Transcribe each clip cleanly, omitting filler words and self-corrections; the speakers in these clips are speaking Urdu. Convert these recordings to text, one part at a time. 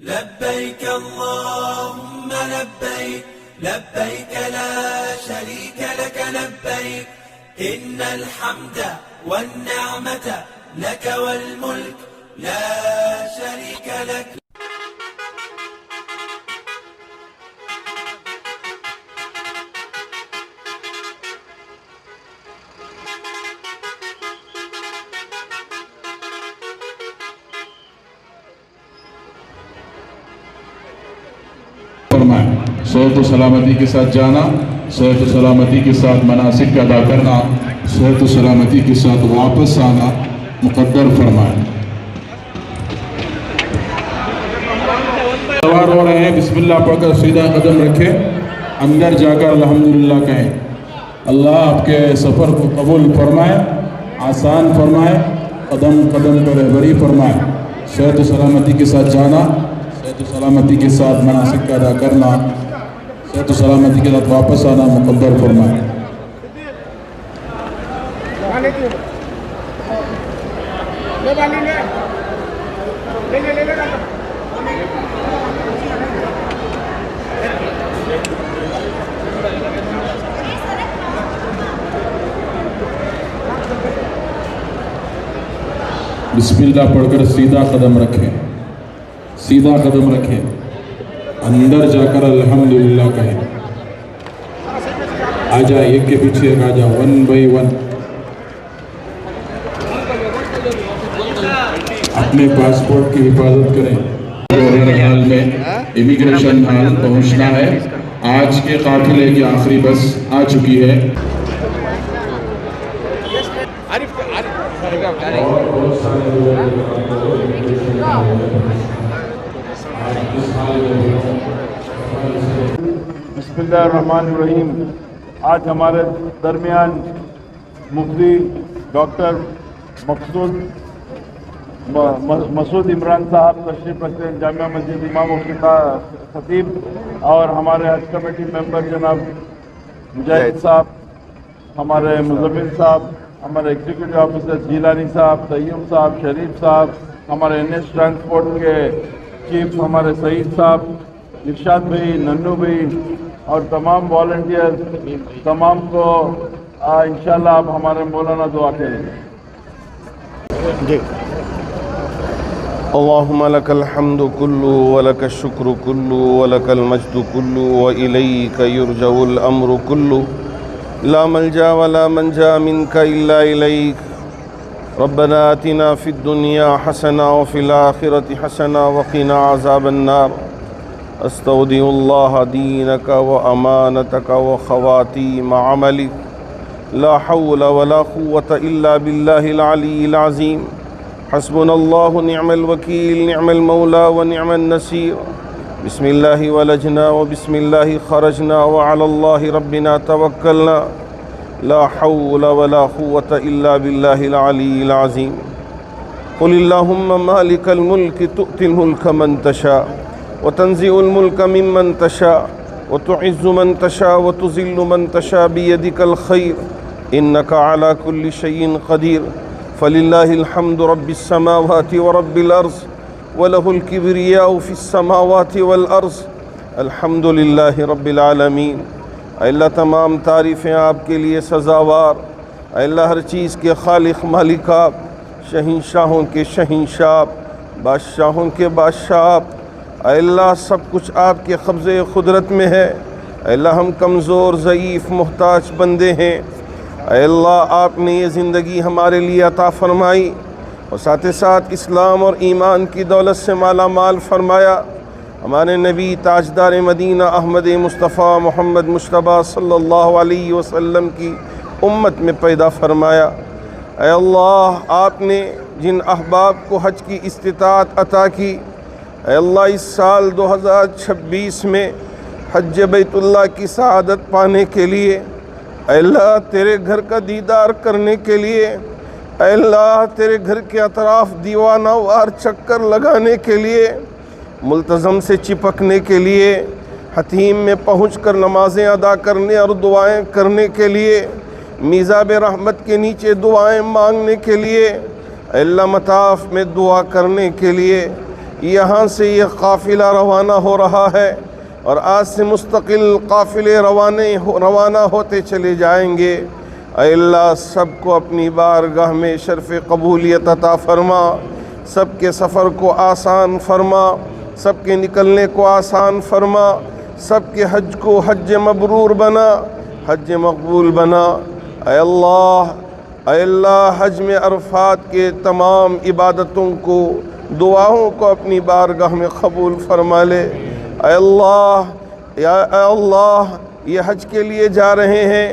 لبيك اللهم لبيك لبيك لا شريك لك لبيك إن الحمد والنعمة لك والملك لا شريك لك. صحت و سلامتی کے ساتھ جانا، صحت و سلامتی کے ساتھ مناسک کا ادا کرنا، صحت و سلامتی کے ساتھ واپس آنا مقدر فرمائیں. سوار ہو رہے ہیں، بسم اللہ پڑھ کر سیدھا قدم رکھیں، اندر جا کر الحمدللہ کہیں. اللہ آپ کے سفر کو قبول فرمائے، آسان فرمائے، قدم قدم پر رہبری فرمائے. صحت و سلامتی کے ساتھ جانا، صحت و سلامتی کے ساتھ مناسک کا ادا کرنا، صحت و سلامتی کے ساتھ واپس آنا مقدر فرمائے. بسم اللہ پڑھ کر سیدھا قدم رکھیں، سیدھا قدم رکھیں، اندر جا کر الحمدللہ کہیں. آ جائے ایک کے پیچھے ایک، آ جائے 1 by 1. اپنے پاسپورٹ کی حفاظت کریں. حال میں امیگریشن حال پہنچنا ہے. آج کے قافلے کی آخری بس آ چکی ہے. بسم اللہ الرحمن الرحیم. آج ہمارے درمیان مفتی ڈاکٹر مسعود عمران صاحب تشریف رکھتے ہیں، جامعہ مسجد امام خطیب، اور ہمارے حج کمیٹی ممبر جناب مجاہد صاحب، ہمارے مزمل صاحب، ہمارے ایگزیکٹو آفیسر جیلانی صاحب، طیب صاحب، شریف صاحب، ہمارے NS ٹرانسپورٹ کے چیف ہمارے سعید صاحب، ارشاد بھائی، ننو بھائی، اور تمام والنٹیئر، تمام کو انشاءاللہ آپ ہمارے مولانا دعا کریں. اللهم لك الحمد كله ولك الشكر كله ولك المجد كله وإليك يرجع الأمر كله لا ملجأ ولا منجا منك إلا إليك. ربنا آتنا في الدنيا حسنة وفي الآخرة حسنة وقنا عذاب النار. استودع الله دينك وأمانتك وخواتيم عملك. لا حول ولا قوة إلا بالله العلي العظيم. حسبنا الله نعم الوكيل، نعم المولى ونعم النصير. بسم الله ولجنا وبسم الله خرجنا وعلى الله ربنا توكلنا. لا حول ولا قوة إلا بالله العلي العظيم. قل اللهم مالك الملك تؤتي الملك من تشاء وتنزع الملك ممن تشاء وتعز من تشاء وتذل من تشاء بيدك الخير إنك على كل شيء قدير. فلله الحمد رب السماوات ورب الأرض وله الكبرياء في السماوات والأرض. الحمد لله رب العالمین. اے اللہ تمام تعریفیں آپ کے لیے سزاوار. اے اللہ ہر چیز کے خالق مالک آپ، شہنشاہوں کے شہنشاہ، بادشاہوں کے بادشاہ آپ. اے اللہ سب کچھ آپ کے قبضے قدرت میں ہے. اے اللہ ہم کمزور ضعیف محتاج بندے ہیں. اے اللہ آپ نے یہ زندگی ہمارے لیے عطا فرمائی اور ساتھ ساتھ اسلام اور ایمان کی دولت سے مالا مال فرمایا. ہمارے نبی تاجدار مدینہ احمد مصطفیٰ محمد مجتبیٰ صلی اللہ علیہ وسلم کی امت میں پیدا فرمایا. اے اللہ آپ نے جن احباب کو حج کی استطاعت عطا کی، اے اللہ اس سال 2026 میں حج بیت اللہ کی سعادت پانے کے لیے، اے اللہ تیرے گھر کا دیدار کرنے کے لیے، اے اللہ تیرے گھر کے اطراف دیوانہ وار چکر لگانے کے لیے، ملتزم سے چپکنے کے لیے، حتیم میں پہنچ کر نمازیں ادا کرنے اور دعائیں کرنے کے لیے، میزاب رحمت کے نیچے دعائیں مانگنے کے لیے، اے اللہ مطاف میں دعا کرنے کے لیے یہاں سے یہ قافلہ روانہ ہو رہا ہے اور آج سے مستقل قافلے روانہ ہوتے چلے جائیں گے۔ اے اللہ سب کو اپنی بارگاہ میں شرف قبولیت عطا فرما، سب کے سفر کو آسان فرما، سب کے نکلنے کو آسان فرما، سب کے حج کو حج مبرور بنا، حج مقبول بنا۔ اے اللہ حج میں عرفات کے تمام عبادتوں کو، دعاؤں کو اپنی بارگاہ میں قبول فرما لے۔ اے اللہ یہ حج کے لیے جا رہے ہیں،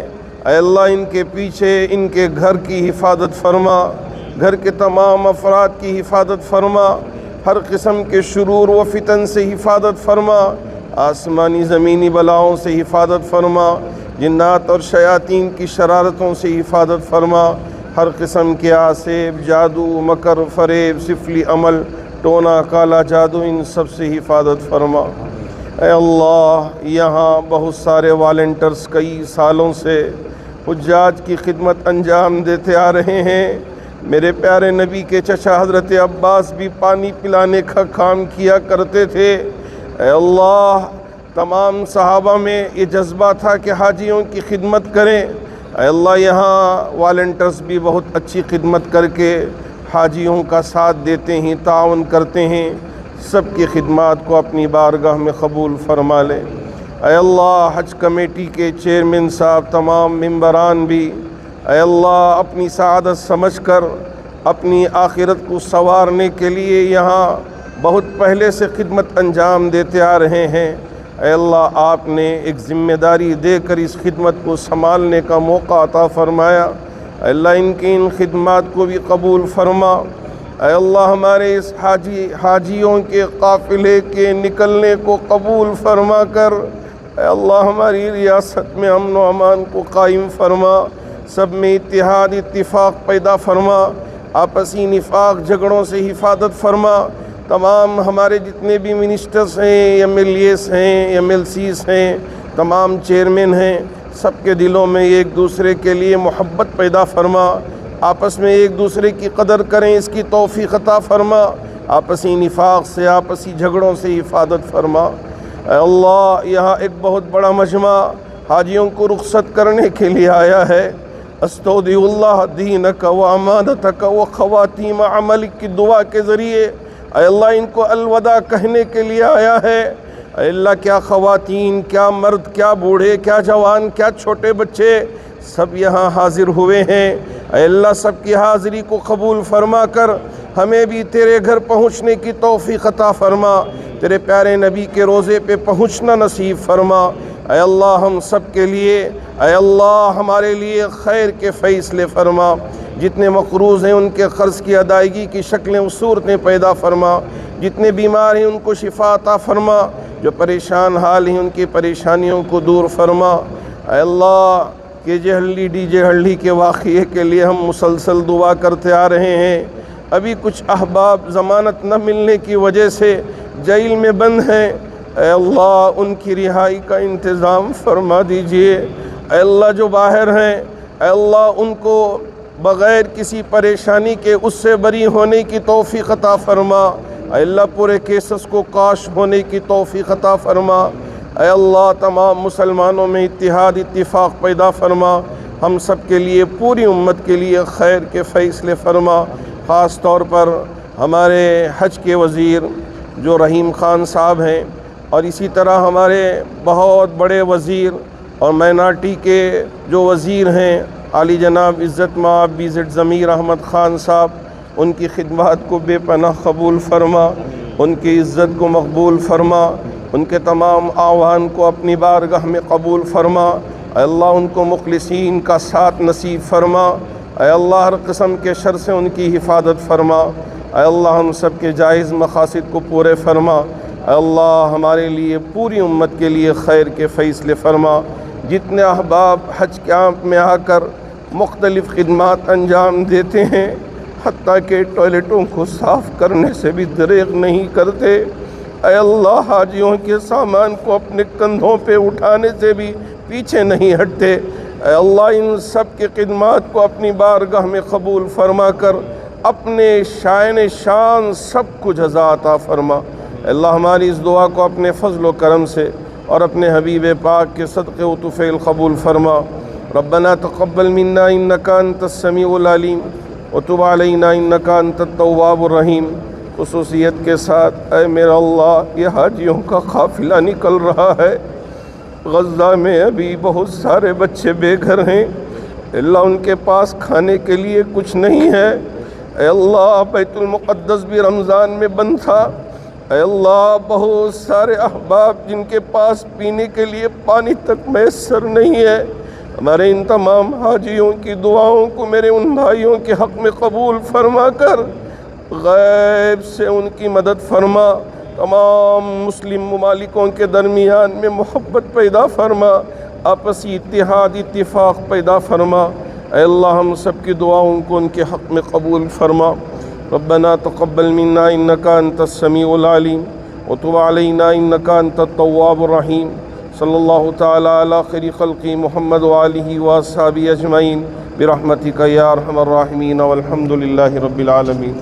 اے اللہ ان کے پیچھے ان کے گھر کی حفاظت فرما، گھر کے تمام افراد کی حفاظت فرما، ہر قسم کے شرور و فتن سے حفاظت فرما، آسمانی زمینی بلاؤں سے حفاظت فرما، جنات اور شیاطین کی شرارتوں سے حفاظت فرما، ہر قسم کے آسیب، جادو، مکر، فریب، سفلی عمل، ٹونا، کالا جادو، ان سب سے حفاظت فرما۔ اے اللہ یہاں بہت سارے والنٹرز کئی سالوں سے حجاج کی خدمت انجام دیتے آ رہے ہیں۔ میرے پیارے نبی کے چچا حضرت عباس بھی پانی پلانے کا کام کیا کرتے تھے۔ اے اللہ تمام صحابہ میں یہ جذبہ تھا کہ حاجیوں کی خدمت کریں۔ اے اللہ یہاں والنٹرز بھی بہت اچھی خدمت کر کے حاجیوں کا ساتھ دیتے ہیں، تعاون کرتے ہیں۔ سب کی خدمات کو اپنی بارگاہ میں قبول فرما لے۔ اے اللہ حج کمیٹی کے چیئرمین صاحب، تمام ممبران بھی اے اللہ اپنی سعادت سمجھ کر اپنی آخرت کو سنوارنے کے لیے یہاں بہت پہلے سے خدمت انجام دیتے آ رہے ہیں۔ اے اللہ آپ نے ایک ذمہ داری دے کر اس خدمت کو سنبھالنے کا موقع عطا فرمایا۔ اے اللہ ان کی ان خدمات کو بھی قبول فرما۔ اے اللہ ہمارے اس حاجیوں کے قافلے کے نکلنے کو قبول فرما کر اے اللہ ہماری ریاست میں امن و امان کو قائم فرما، سب میں اتحاد اتفاق پیدا فرما، آپسی نفاق جھگڑوں سے حفاظت فرما۔ تمام ہمارے جتنے بھی منسٹرز ہیں، ایم ایل ایز ہیں، ایم ایل سیز ہیں، تمام چیئرمین ہیں، سب کے دلوں میں ایک دوسرے کے لیے محبت پیدا فرما، آپس میں ایک دوسرے کی قدر کریں اس کی توفیق عطا فرما، آپسی نفاق سے، آپسی جھگڑوں سے حفاظت فرما۔ اے اللہ یہاں ایک بہت بڑا مجمع حاجیوں کو رخصت کرنے کے لیے آیا ہے۔ استودع اللہ دینک و امانتک و خواتیم عملک کی دعا کے ذریعے اے اللہ ان کو الوداع کہنے کے لیے آیا ہے۔ اے اللہ کیا خواتین، کیا مرد، کیا بوڑھے، کیا جوان، کیا چھوٹے بچے سب یہاں حاضر ہوئے ہیں۔ اے اللہ سب کی حاضری کو قبول فرما کر ہمیں بھی تیرے گھر پہنچنے کی توفیق عطا فرما، تیرے پیارے نبی کے روضے پہ پہنچنا نصیب فرما۔ اے اللہ ہم سب کے لیے اے اللہ ہمارے لیے خیر کے فیصلے فرما، جتنے مقروض ہیں ان کے قرض کی ادائیگی کی شکلیں و صورتیں پیدا فرما، جتنے بیمار ہیں ان کو شفا عطا فرما، جو پریشان حال ہیں ان کی پریشانیوں کو دور فرما۔ اے اللہ کہ ڈی جے ہلڈی کے واقعے کے لیے ہم مسلسل دعا کرتے آ رہے ہیں، ابھی کچھ احباب ضمانت نہ ملنے کی وجہ سے جیل میں بند ہیں، اے اللہ ان کی رہائی کا انتظام فرما دیجئے۔ اے اللہ جو باہر ہیں اے اللہ ان کو بغیر کسی پریشانی کے اس سے بری ہونے کی توفیق عطا فرما۔ اے اللہ پورے کیسز کو کاش ہونے کی توفیق عطا فرما۔ اے اللہ تمام مسلمانوں میں اتحاد اتفاق پیدا فرما، ہم سب کے لیے، پوری امت کے لیے خیر کے فیصلے فرما۔ خاص طور پر ہمارے حج کے وزیر جو رحیم خان صاحب ہیں، اور اسی طرح ہمارے بہت بڑے وزیر اور مائنارٹی کے جو وزیر ہیں، عالی جناب عزت مآب بی زیڈ ضمیر احمد خان صاحب، ان کی خدمات کو بے پناہ قبول فرما، ان کی عزت کو مقبول فرما، ان کے تمام آوان کو اپنی بارگاہ میں قبول فرما۔ اے اللہ ان کو مخلصین کا ساتھ نصیب فرما۔ اے اللہ ہر قسم کے شر سے ان کی حفاظت فرما۔ اے اللہ ہم سب کے جائز مقاصد کو پورے فرما۔ اے اللہ ہمارے لیے، پوری امت کے لیے خیر کے فیصلے فرما۔ جتنے احباب حج کیمپ میں آ کر مختلف خدمات انجام دیتے ہیں، حتیٰ کہ ٹوائلٹوں کو صاف کرنے سے بھی دریغ نہیں کرتے، اے اللہ حاجیوں کے سامان کو اپنے کندھوں پہ اٹھانے سے بھی پیچھے نہیں ہٹتے، اے اللہ ان سب کی خدمات کو اپنی بارگاہ میں قبول فرما کر اپنے شائن شان سب کو جزا عطا فرما۔ اللہ ہماری اس دعا کو اپنے فضل و کرم سے اور اپنے حبیب پاک کے صدقے و طفیل قبول فرما۔ ربنا تقبل منا انک انت السمیع العلیم وتب علینا انک انت التواب الرحیم۔ خصوصیت کے ساتھ اے میرا اللہ یہ حاجیوں کا قافلہ نکل رہا ہے، غزہ میں ابھی بہت سارے بچے بے گھر ہیں، اللہ ان کے پاس کھانے کے لیے کچھ نہیں ہے۔ اے اللہ بیت المقدس بھی رمضان میں بند تھا، اے اللہ بہت سارے احباب جن کے پاس پینے کے لیے پانی تک میسر نہیں ہے، ہمارے ان تمام حاجیوں کی دعاؤں کو میرے ان بھائیوں کے حق میں قبول فرما کر غیب سے ان کی مدد فرما۔ تمام مسلم ممالکوں کے درمیان میں محبت پیدا فرما، آپسی اتحاد اتفاق پیدا فرما۔ اے اللہ ہم سب کی دعاؤں کو ان کے حق میں قبول فرما۔ ربنا تقبل منا انک انت السمیع العلیم وتب علینا انک انت التواب الرحیم۔ صلی اللہ تعالی علی خیر خلقی محمد وآلہ واصحابہ اجمعین برحمتک یا ارحم الراحمین والحمد للہ رب العالمین۔